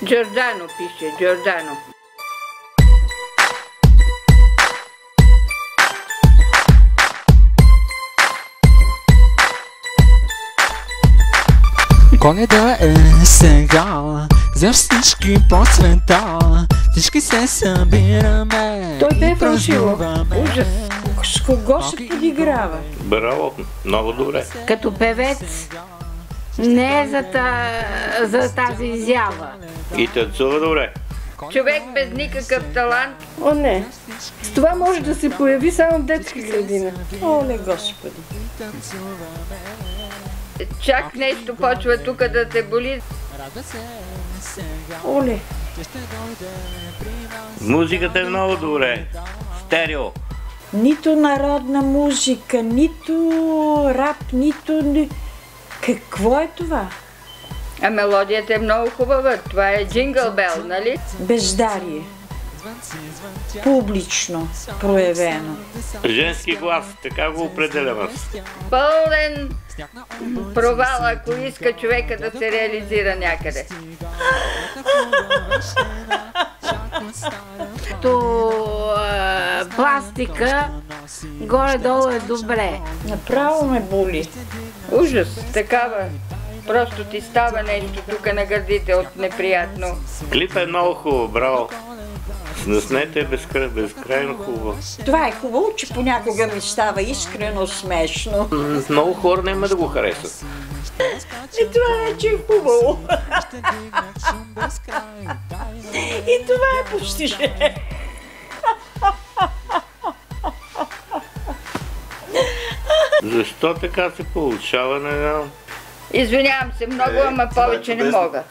Джордано пише, Джордано. Коледа е сега, за всички по света, всички се събираме. Той бе и фалшиво. празнуваме. Ужас. С кого се подиграва? Браво, много добре. Като певец не е за тази изява. И танцува добре. Човек без никакъв талант. О, не. С това може да се появи само в детска градина. Оле, Господи. Чак нещо почва тук да те боли. Оле. Музиката е много добре. Стерео. Нито народна музика, нито рап, нито... Какво е това? А мелодията е много хубава. Това е Джингъл Бел, нали? Бездарие. Публично проявено. Женски глас, така го определям аз. Пълен провал, ако иска човека да се реализира някъде. То пластика горе-долу е добре. Направо ме боли. Ужас, такава. Просто ти става нещо тук на гърдите от неприятно. Клип е много хубаво, браво. Наснете е безкрайно хубаво. Това е хубаво, че понякога ми става искрено смешно. Много хора няма да го харесат. И това е, че е хубаво. И това е постижение. Защо така се получава, не знам. Извинявам се много, ама повече не мога.